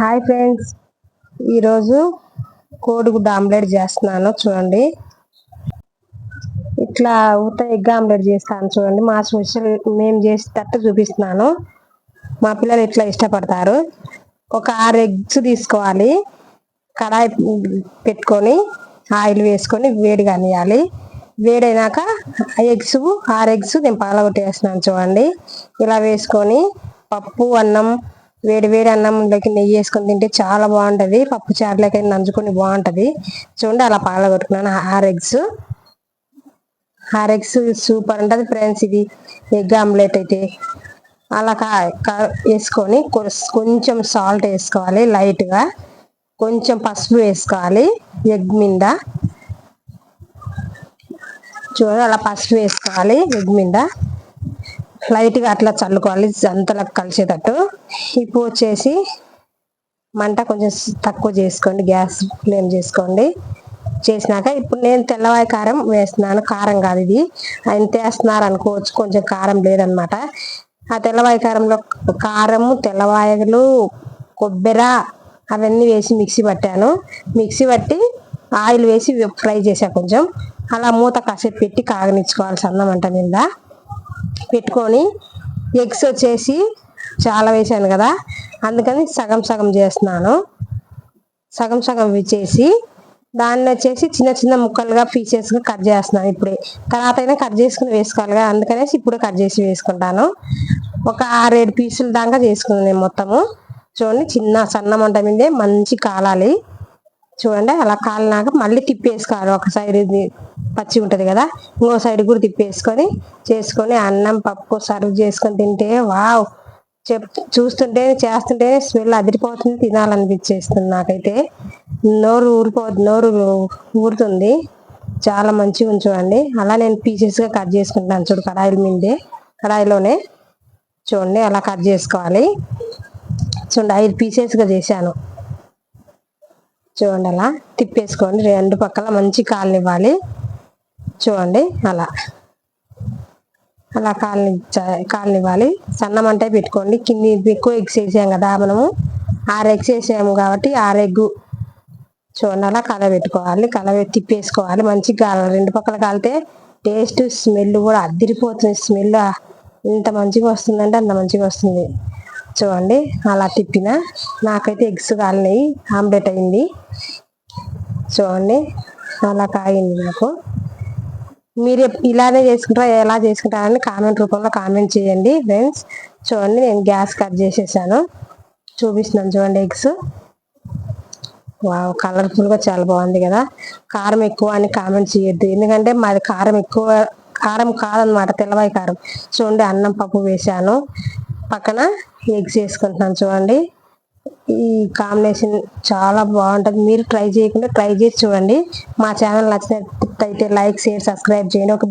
Hi friends, ఈరోజు కోడిగుడ్డు omelette చేస్తున్నాను. చూడండి, ఇట్లా ఎగ్ ఆమ్లెట్ చేస్తాను. చూడండి, మా స్పెషల్ మేము చేసేటట్టు చూపిస్తున్నాను. మా పిల్లలు ఇట్లా ఇష్టపడతారు. ఒక 6 ఎగ్స్ తీసుకోవాలి. కడాయి పెట్టుకొని ఆయిల్ వేసుకొని వేడి కానియాలి. వేడైనాక 6 ఎగ్స్ నేను పగలగొట్టేస్తున్నాను. చూడండి, ఇలా వేసుకొని పప్పు అన్నం, వేడి వేడి అన్నంలోకి నెయ్యి వేసుకొని తింటే చాలా బాగుంటది. పప్పు చారులోకి నంచుకొని బాగుంటది. చూడండి, అలా పగలగొట్టుకున్నాను 6 ఎగ్స్ సూపర్ ఉంటది ఫ్రెండ్స్. ఇది ఎగ్ ఆమ్లెట్ అయితే అలా వేసుకొని కొంచెం సాల్ట్ వేసుకోవాలి, లైట్ గా కొంచెం పసుపు వేసుకోవాలి. ఎగ్ మీద చూడండి, అలా పసుపు వేసుకోవాలి. ఎగ్ మీద లైట్ గా అట్లా చల్లుకోవాలి, అంతలా కలిసేటట్టు. ఇప్పుడు వచ్చేసి మంట కొంచెం తక్కువ చేసుకోండి, గ్యాస్ ఫ్లేమ్ చేసుకోండి. చేసినాక ఇప్పుడు నేను తెల్లవాయి కారం వేస్తున్నాను. కారం కాదు ఇది, ఆయన వేస్తున్నారు అనుకోవచ్చు, కొంచెం కారం లేదనమాట. ఆ తెల్లవాయి కారంలో కారము, తెల్లవాయలు, కొబ్బరి అవన్నీ వేసి మిక్సీ పట్టాను. మిక్సీ పట్టి ఆయిల్ వేసి ఫ్రై చేసా కొంచెం. అలా మూత కాసేపు పెట్టి కాగనిచ్చుకోవాలి సన్న మంట మీద పెట్టుకొని. ఎగ్స్ వచ్చేసి చాలా వేసాను కదా, అందుకని సగం సగం చేస్తున్నాను. సగం సగం చేసి దాన్ని వచ్చేసి చిన్న చిన్న ముక్కలుగా పీసెస్గా కట్ చేస్తున్నాను. ఇప్పుడే తర్వాత అయినా కట్ చేసుకుని వేసుకోవాలి కదా, అందుకనేసి ఇప్పుడు కట్ చేసి వేసుకుంటాను. ఒక 6-7 పీసుల దాకా చేసుకున్నాను నేను మొత్తము. చూడండి, చిన్న సన్న మంట మీదే మంచి కాలాలి. చూడండి, అలా కాలినాక మళ్ళీ తిప్పేసుకోవాలి. ఒక సైడ్ పచ్చి ఉంటది కదా, ఇంకో సైడ్ కూడా తిప్పేసుకొని చేసుకొని అన్నం పప్పు సర్వ్ చేసుకొని తింటే వావ్, చూస్తుంటే చేస్తుంటే స్మెల్ అదిరిపోతుంది, తినాలనిపించేస్తుంది. నాకైతే నోరు ఊరుతుంది. చాలా మంచిగా చూడండి. అలా నేను పీసెస్ గా కట్ చేసుకుంటాను. చూడు, కడాయిలోనే చూడండి అలా కట్ చేసుకోవాలి. చూడండి, 5 పీసెస్ గా చేశాను. చూడండి, అలా తిప్పేసుకోండి. 2 పక్కల మంచి కాలనివ్వాలి. చూడండి, అలా కాలనివ్వాలి. సన్నమంటే పెట్టుకోండి. కింది ఎక్కువ ఎగ్స్ వేసాం కదా, మనము 6 ఎగ్స్ వేసాము కాబట్టి 6 ఎగ్ చూడండి అలా కలబెట్టుకోవాలి. తిప్పేసుకోవాలి. మంచిగా కాలాలి. 2 పక్కల కాలితే టేస్ట్ స్మెల్ కూడా అదిరిపోతుంది. స్మెల్ ఎంత మంచిగా వస్తుందంటే అంత మంచిగా వస్తుంది. చూడండి, అలా తిప్పిన నాకైతే ఎగ్స్ కాలినాయి, ఆమ్లెట్ అయింది. చూడండి, అలా కాగింది నాకు. మీరు ఇలానే చేసుకుంటారా, ఎలా చేసుకుంటారని కామెంట్ రూపంలో కామెంట్ చేయండి ఫ్రెండ్స్. చూడండి, నేను గ్యాస్ కట్ చేసేసాను, చూపిస్తున్నాను. చూడండి, ఎగ్స్ వావ్, కలర్ఫుల్ గా చాలా బాగుంది కదా. కారం ఎక్కువ అని కామెంట్ చేయొద్దు, ఎందుకంటే మాది కారం కాదనమాట, తెల్లవాయి కారం. చూడండి, అన్నం పప్పు వేసాను, పక్కన ఎగ్స్ వేసుకుంటున్నాను. చూడండి, ఈ కాంబినేషన్ చాలా బాగుంటుంది. మీరు ట్రై చేయకుండా ట్రై చేసి చూడండి. మా ఛానల్ నచ్చినట్లయితే లైక్, షేర్, సబ్స్క్రైబ్ చేయండి. ఒక